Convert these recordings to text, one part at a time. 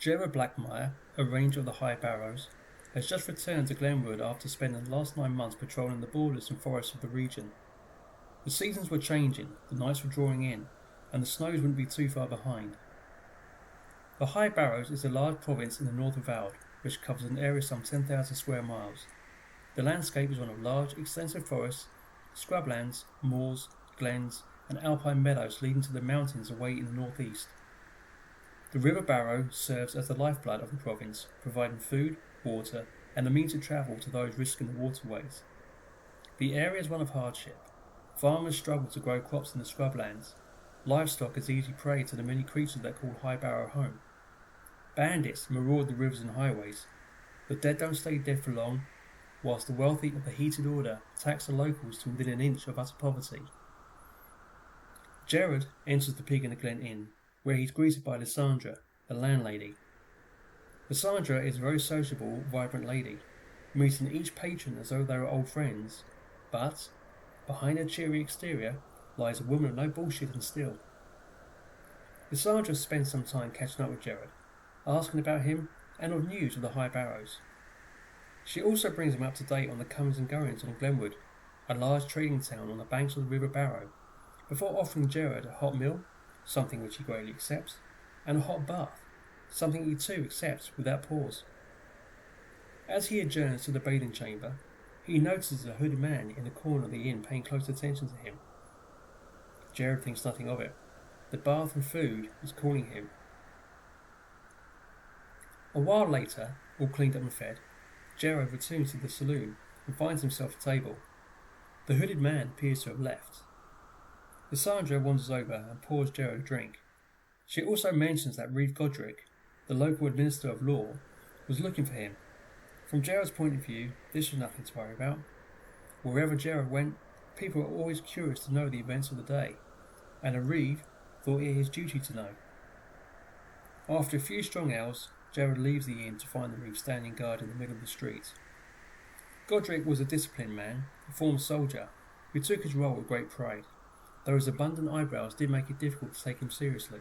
Jerrod Blackmire, a ranger of the High Barrows, has just returned to Glenwood after spending the last 9 months patrolling the borders and forests of the region. The seasons were changing, the nights were drawing in, and the snows wouldn't be too far behind. The High Barrows is a large province in the north of Vald, which covers an area some 10,000 square miles. The landscape is one of large, extensive forests, scrublands, moors, glens, and alpine meadows leading to the mountains away in the northeast. The River Barrow serves as the lifeblood of the province, providing food, water, and the means of travel to those risking the waterways. The area is one of hardship. Farmers struggle to grow crops in the scrublands. Livestock is easy prey to the many creatures that call High Barrow home. Bandits maraud the rivers and highways. The dead don't stay dead for long, whilst the wealthy of the heated order tax the locals to within an inch of utter poverty. Jerrod enters the Pig in the Glen Inn, where he's greeted by Lysandra, the landlady. Lysandra is a very sociable, vibrant lady, meeting each patron as though they were old friends, but behind her cheery exterior lies a woman of no bullshit and steel. Lysandra spends some time catching up with Jerrod, asking about him and of news of the High Barrows. She also brings him up to date on the comings and goings on Glenwood, a large trading town on the banks of the River Barrow, before offering Jerrod a hot meal, something which he greatly accepts, and a hot bath, something he too accepts without pause. As he adjourns to the bathing chamber, he notices a hooded man in the corner of the inn paying close attention to him. Jerrod thinks nothing of it. The bath and food is calling him. A while later, all cleaned up and fed, Jerrod returns to the saloon and finds himself a table. The hooded man appears to have left. Lysandra wanders over and pours Jerrod a drink. She also mentions that Reeve Godric, the local administrator of law, was looking for him. From Jerrod's point of view, this was nothing to worry about. Wherever Jerrod went, people were always curious to know the events of the day, and Reeve thought it his duty to know. After a few strong ales, Jerrod leaves the inn to find the Reeve standing guard in the middle of the street. Godric was a disciplined man, a former soldier, who took his role with great pride, though his abundant eyebrows did make it difficult to take him seriously.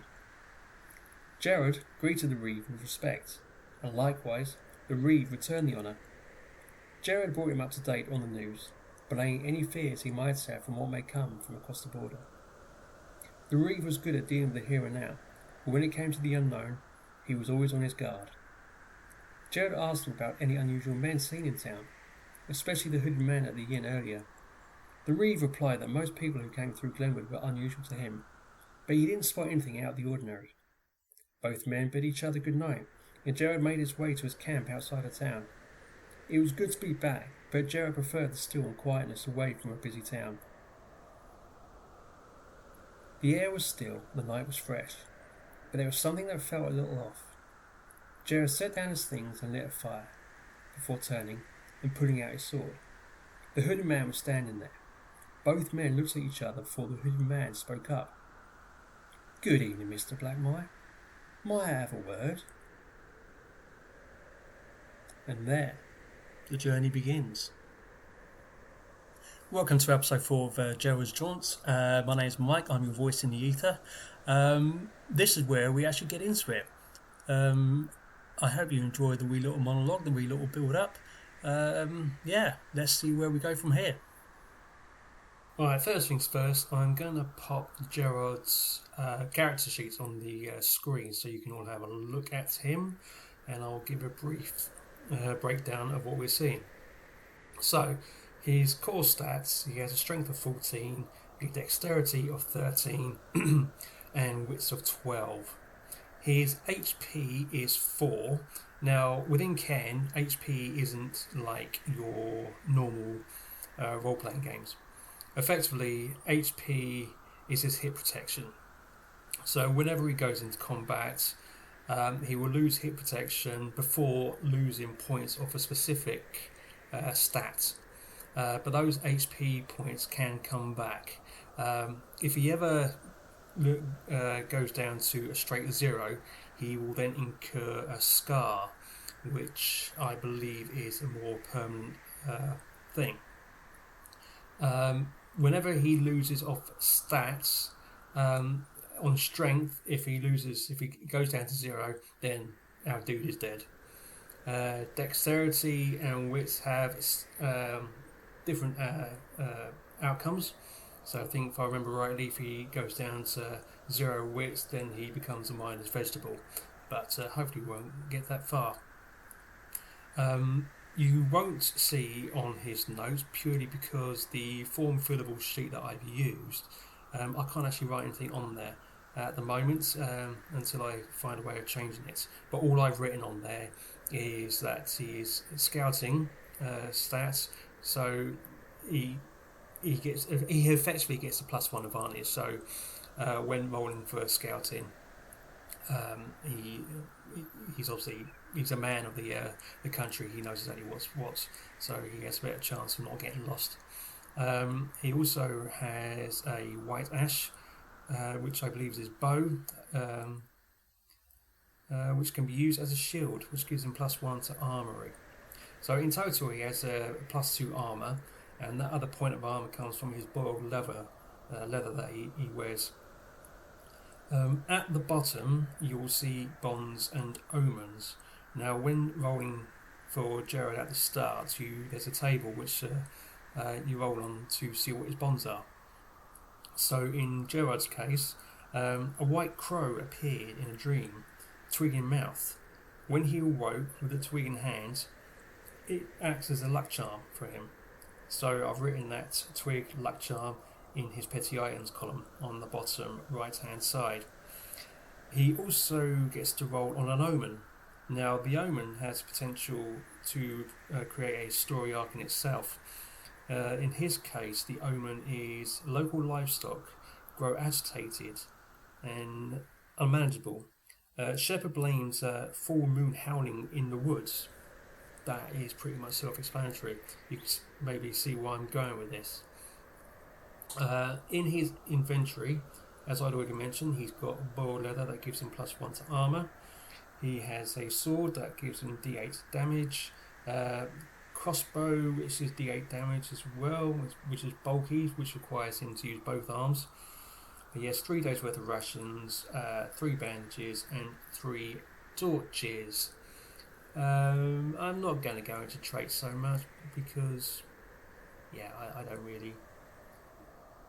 Jerrod greeted the Reeve with respect, and likewise, the Reeve returned the honour. Jerrod brought him up to date on the news, belaying any fears he might have from what may come from across the border. The Reeve was good at dealing with the here and now, but when it came to the unknown, he was always on his guard. Jerrod asked him about any unusual men seen in town, especially the hooded man at the inn earlier. The Reeve replied that most people who came through Glenwood were unusual to him, but he didn't spot anything out of the ordinary. Both men bid each other good night, and Jerrod made his way to his camp outside of town. It was good to be back, but Jerrod preferred the still and quietness away from a busy town. The air was still, the night was fresh, but there was something that felt a little off. Jerrod set down his things and lit a fire, before turning and pulling out his sword. The hooded man was standing there. Both men looked at each other before the hooded man spoke up. "Good evening, Mr. Blackmire. Might I have a word?" And there, the journey begins. Welcome to episode 4 of Jerrod's Jaunt. My name is Mike, I'm your voice in the ether. This is where we actually get into it. I hope you enjoy the wee little monologue, the wee little build up. Let's see where we go from here. Alright, first things first, I'm going to pop Jerrod's character sheets on the screen so you can all have a look at him, and I'll give a brief breakdown of what we're seeing. So, his core stats, he has a strength of 14, a dexterity of 13, and wits of 12. His HP is 4. Now, within Cairn, HP isn't like your normal role-playing games. Effectively, HP is his hit protection. So whenever he goes into combat, he will lose hit protection before losing points of a specific stat. But those HP points can come back. If he ever goes down to a straight 0, he will then incur a scar, which I believe is a more permanent thing. Whenever he loses off stats on strength, if he goes down to 0, then our dude is dead. Dexterity and wits have different outcomes. So I think if I remember rightly, if he goes down to 0 wits, then he becomes a mindless vegetable. But hopefully we won't get that far. You won't see on his notes purely because the form fillable sheet that I've used, I can't actually write anything on there at the moment until I find a way of changing it. But all I've written on there is that he is scouting stats, so he effectively gets a +1 advantage. So when rolling for scouting, he's obviously a man of the country. He knows exactly what's what, so he has a better chance of not getting lost. He also has a white ash, which I believe is his bow, which can be used as a shield, which gives him +1 to armory. So in total, he has a +2 armor, and that other point of armor comes from his boiled leather that he wears. At the bottom, you will see bonds and omens. Now, when rolling for Jerrod at the start, there's a table which you roll on to see what his bonds are. So, in Jerrod's case, a white crow appeared in a dream, twig in mouth. When he awoke with a twig in hand, it acts as a luck charm for him. So, I've written that twig luck charm in his petty items column on the bottom right hand side. He also gets to roll on an omen. Now the omen has potential to create a story arc in itself. In his case, the omen is local livestock grow agitated and unmanageable. Shepherd blames full moon howling in the woods. That is pretty much self-explanatory. You can maybe see why I'm going with this. In his inventory, as I'd already mentioned, he's got boiled leather that gives him +1 to armour. He has a sword that gives him D8 damage. Crossbow, which is D8 damage as well, which is bulky, which requires him to use both arms. He has 3 days worth of rations, 3 bandages, and 3 torches. I'm not going to go into traits so much because, I don't really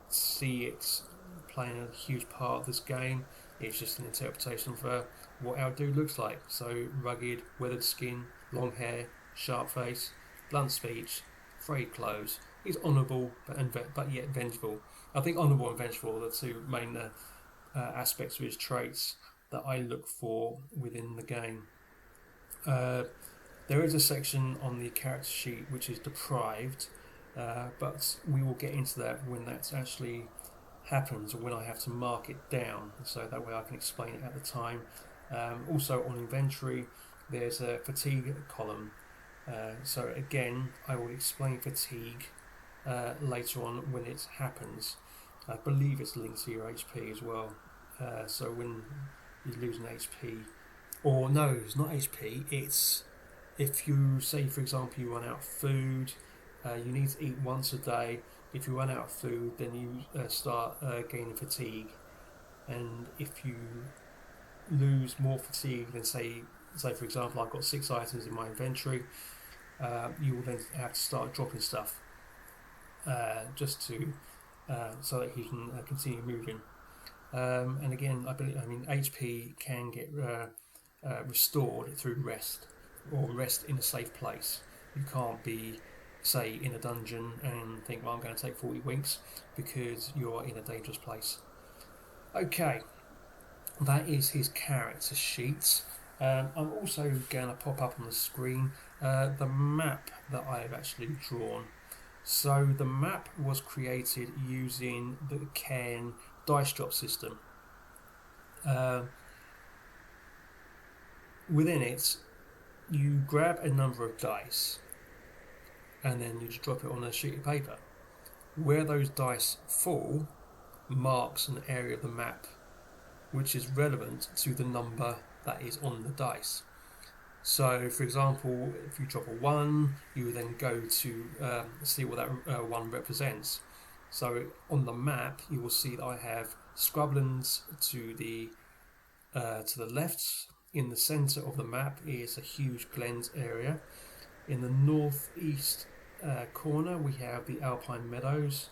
see it playing a huge part of this game. It's just an interpretation for what our dude looks like. So rugged, weathered skin, long hair, sharp face, blunt speech, frayed clothes. He's honourable but yet vengeful. I think honourable and vengeful are the two main aspects of his traits that I look for within the game. There is a section on the character sheet which is deprived, but we will get into that when that actually happens, or when I have to mark it down, so that way I can explain it at the time. Also on inventory, there's a fatigue column. So again, I will explain fatigue later on when it happens. I believe it's linked to your HP as well. So when you lose an HP, or no, it's not HP, it's if you say, for example, you run out of food, you need to eat once a day. If you run out of food, then you start gaining fatigue. And if you lose more fatigue than say for example, I've got 6 items in my inventory, you will then have to start dropping stuff just to so that you can continue moving. And again, I mean HP can get restored through rest, or rest in a safe place. You can't be, say, in a dungeon and think, well, I'm going to take 40 winks, because you're in a dangerous place. Okay, that is his character sheet. I'm also going to pop up on the screen the map that I have actually drawn. So the map was created using the Cairn dice drop system. Within it, you grab a number of dice and then you just drop it on a sheet of paper. Where those dice fall marks an area of the map which is relevant to the number that is on the dice. So, for example, if you drop a 1, you would then go to see what that 1 represents. So, on the map, you will see that I have scrublands to the left, in the centre of the map is a huge glens area. In the northeast corner we have the Alpine Meadows.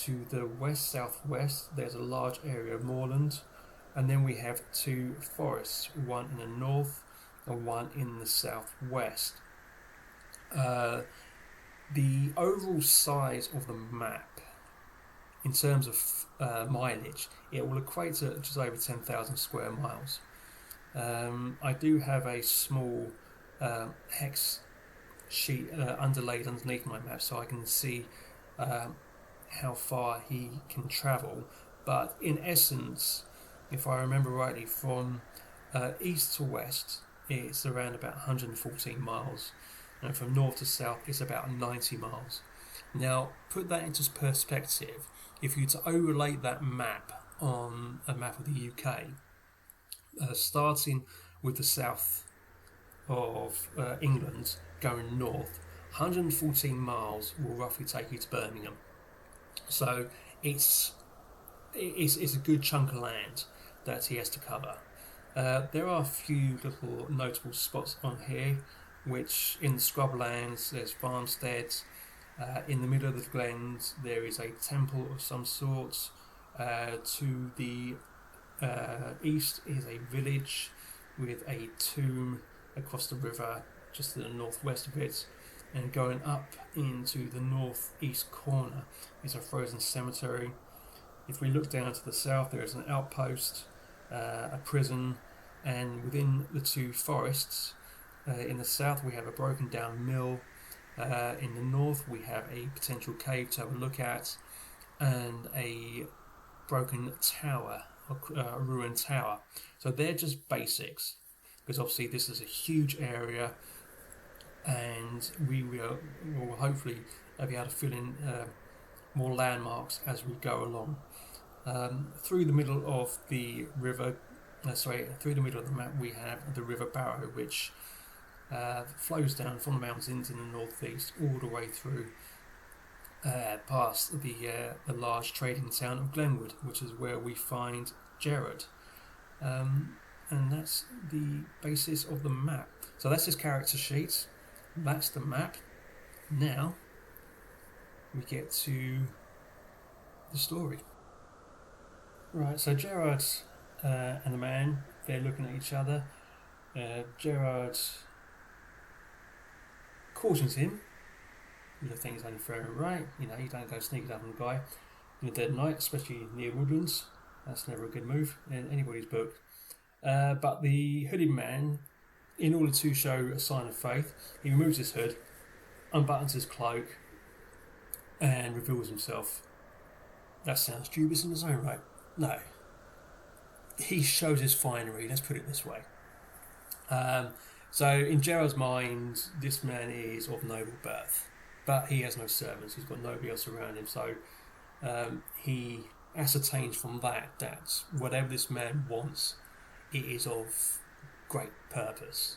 To the west-southwest there's a large area of moorland, and then we have two forests, one in the north and one in the southwest. The overall size of the map, in terms of mileage, it will equate to just over 10,000 square miles. I do have a small hex sheet underlaid underneath my map so I can see how far he can travel, but in essence, if I remember rightly, from east to west it's around about 114 miles, and from north to south it's about 90 miles. Now put that into perspective. If you were to overlay that map on a map of the UK, starting with the south of England going north, 114 miles will roughly take you to Birmingham. So it's a good chunk of land that he has to cover. There are a few little notable spots on here, which in the scrublands there's farmsteads. In the middle of the glens there is a temple of some sort. To the east is a village with a tomb across the river just to the northwest of it, and going up into the northeast corner is a frozen cemetery. If we look down to the south there is an outpost, a prison, and within the two forests, in the south we have a broken down mill, in the north we have a potential cave to have a look at, and a broken tower, a ruined tower. So they're just basics, because obviously this is a huge area, and we will hopefully be able to fill in more landmarks as we go along. Through the middle of the river, through the middle of the map we have the River Barrow, which flows down from the mountains in the northeast all the way through past the large trading town of Glenwood, which is where we find Jerrod. And that's the basis of the map. So that's his character sheet. That's the map. Now we get to the story. Right, so Jerrod and the man, they're looking at each other. Jerrod cautions him. You think it's only fair and right. You don't go sneaking up on a guy in the dead of night, especially near woodlands. That's never a good move in anybody's book. But the hooded man, in order to show a sign of faith, he removes his hood, unbuttons his cloak, and reveals himself. That sounds dubious in its own right. No. He shows his finery, let's put it this way. So in Jerrod's mind, this man is of noble birth, but he has no servants, he's got nobody else around him, so he ascertains from that whatever this man wants, it is of great purpose.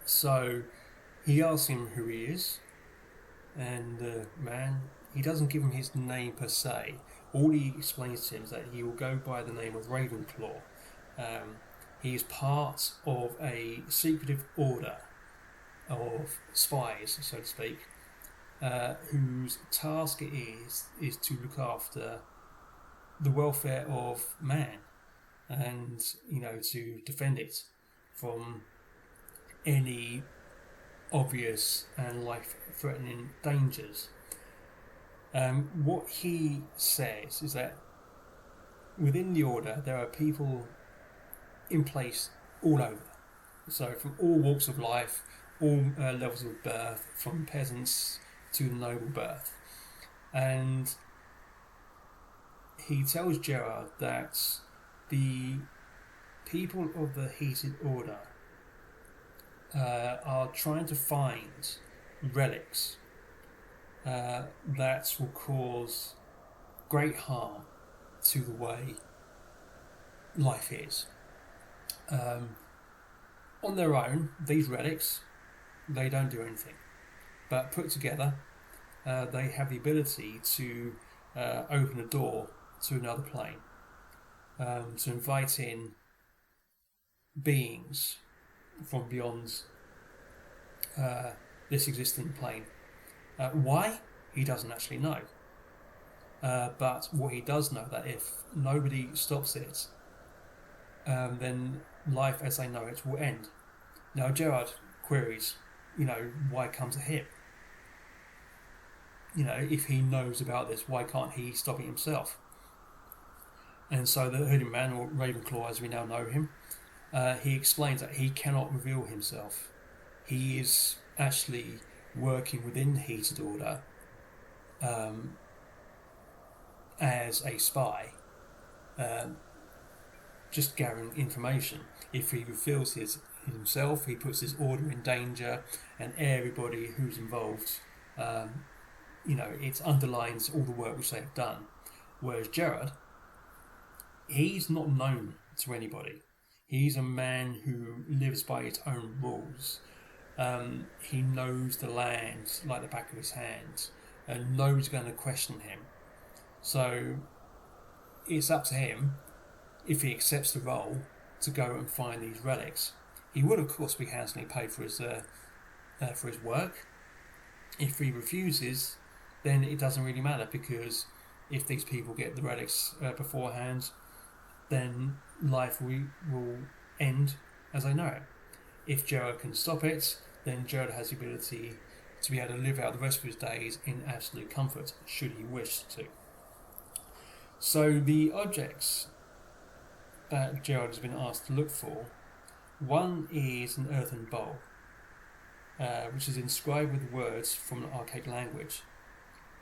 So he asks him who he is, and the man, he doesn't give him his name per se. All he explains to him is that he will go by the name of Ravenclaw. He is part of a secretive order of spies, so to speak, whose task it is to look after the welfare of man, and to defend it from any obvious and life-threatening dangers. What he says is that within the order there are people in place all over, so from all walks of life, all levels of birth, from peasants to noble birth, and he tells Jerrod that the people of the Heated Order are trying to find relics that will cause great harm to the way life is. On their own, these relics, they don't do anything, but put together, they have the ability to open a door to another plane, to invite in beings from beyond this existing plane. Why? He doesn't actually know. But what he does know that if nobody stops it, then life as they know it will end. Now Jerrod queries, why come to him? If he knows about this, why can't he stop it himself? And so the hooded man, or Ravenclaw as we now know him, he explains that he cannot reveal himself. He is actually working within the Heated Order as a spy, just gathering information. If he reveals himself, he puts his order in danger, and everybody who's involved, it underlines all the work which they have done. Whereas Jerrod, he's not known to anybody. He's a man who lives by his own rules. He knows the land like the back of his hand, and nobody's going to question him. So it's up to him, if he accepts the role, to go and find these relics. He would, of course, be handsomely paid for his work. If he refuses, then it doesn't really matter, because if these people get the relics beforehand, then life will end as I know it. If Jerrod can stop it, then Jerrod has the ability to be able to live out the rest of his days in absolute comfort, should he wish to. So the objects that Jerrod has been asked to look for, one is an earthen bowl, which is inscribed with words from an archaic language.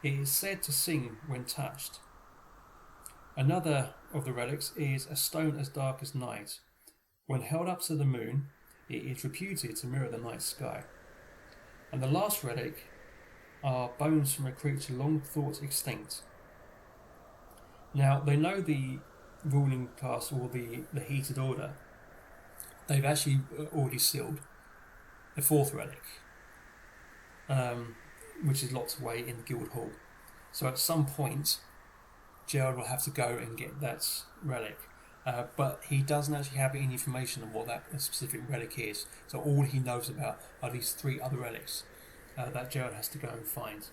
It is said to sing when touched. Another of the relics is a stone as dark as night. When held up to the moon, it is reputed to mirror the night sky. And the last relic are bones from a creature long thought extinct. Now, they know the ruling class, or the Heated Order. They've actually already sealed the fourth relic, which is locked away in the guild hall. So at some point, Jerrod will have to go and get that relic. But he doesn't actually have any information on what that specific relic is. So all he knows about are these three other relics that Jerrod has to go and find.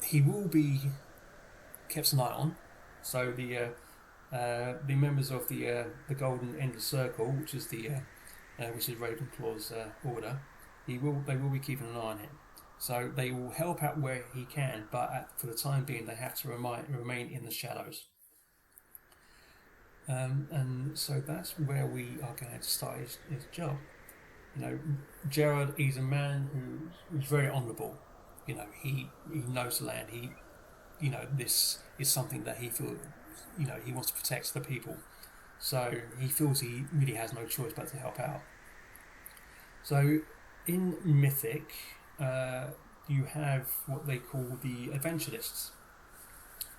He will be kept an eye on. So the members of the Golden Endless Circle, which is Ravenclaw's order, they will be keeping an eye on him. So they will help out where he can, but for the time being, they have to remain in the shadows. And so that's where we are going to start his job. Jerrod is a man who's very honourable. He knows the land. This is something that he feels, he wants to protect the people. So he feels he really has no choice but to help out. So in Mythic, you have what they call the adventure lists.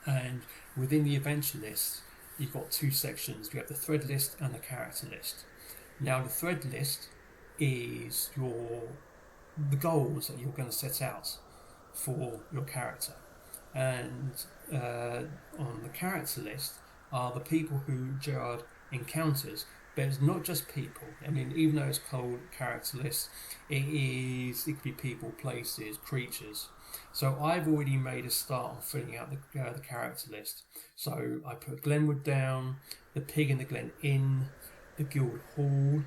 And within the adventure list, you've got two sections. You have the thread list and the character list. Now the thread list is the goals that you're going to set out for your character. And on the character list are the people who Jerrod encounters. But it's not just people. I mean, even though it's called character list, it could be people, places, creatures. So I've already made a start on filling out the character list. So I put Glenwood down, the Pig in the Glen Inn, the Guild Hall,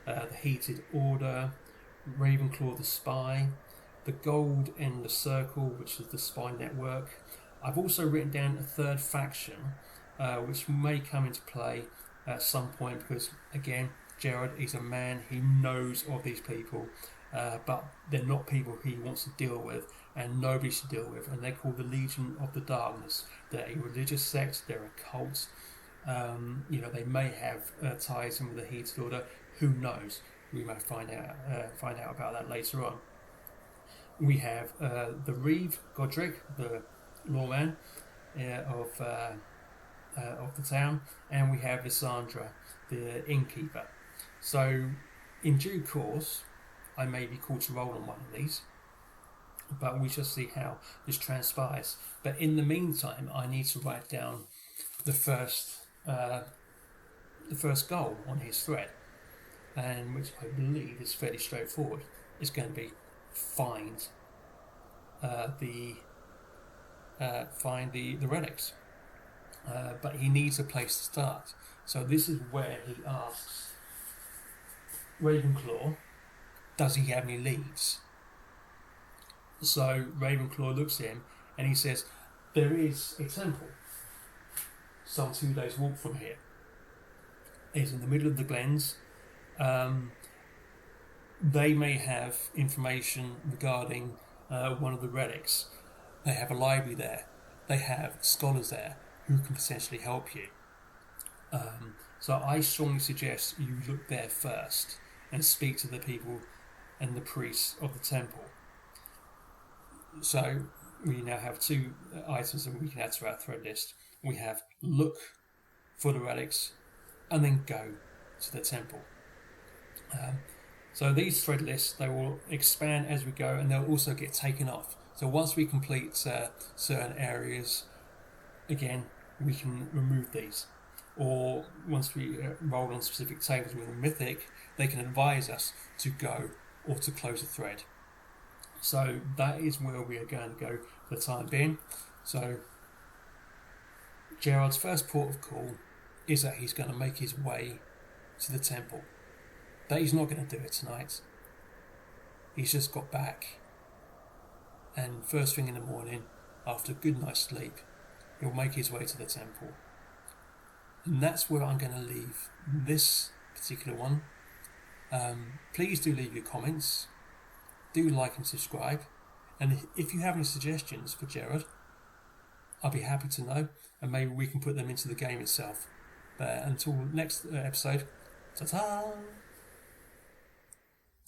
the Heated Order, Ravenclaw the Spy, the Gold Endless Circle, which is the spy network. I've also written down a third faction, which may come into play at some point, because again, Jerrod is a man, he knows of these people, but they're not people he wants to deal with, and nobody should deal with, and they're called the Legion of the Darkness. They're a religious sect, they're a cult. They may have ties in with the Heated Order. Who knows? We may find out about that later on. We have the Reeve Godric, the lawman of the town, and we have Lysandra, the innkeeper. So in due course, I may be called to roll on one of these, but we shall see how this transpires. But in the meantime, I need to write down the first goal on his thread, and which I believe is fairly straightforward. It's going to be find the relics, but he needs a place to start. So this is where he asks Ravenclaw, does he have any leads? So Ravenclaw looks at him and he says, there is a temple some 2 days walk from here. It's in the middle of the glens. They may have information regarding one of the relics. They have a library there. They have scholars there who can potentially help you. So I strongly suggest you look there first and speak to the people and the priests of the temple. So we now have 2 items that we can add to our thread list. We have look for the relics and then go to the temple. So these thread lists, they will expand as we go, and they'll also get taken off. So once we complete certain areas, again, we can remove these. Or once we roll on specific tables with a Mythic, they can advise us to go or to close a thread. So that is where we are going to go for the time being. So Jerrod's first port of call is that he's going to make his way to the temple. But he's not going to do it tonight. He's just got back. And first thing in the morning, after a good night's sleep, he'll make his way to the temple. And that's where I'm going to leave this particular one. Please do leave your comments. Do like and subscribe. And if you have any suggestions for Jerrod, I'll be happy to know. And maybe we can put them into the game itself. But until next episode, ta-ta!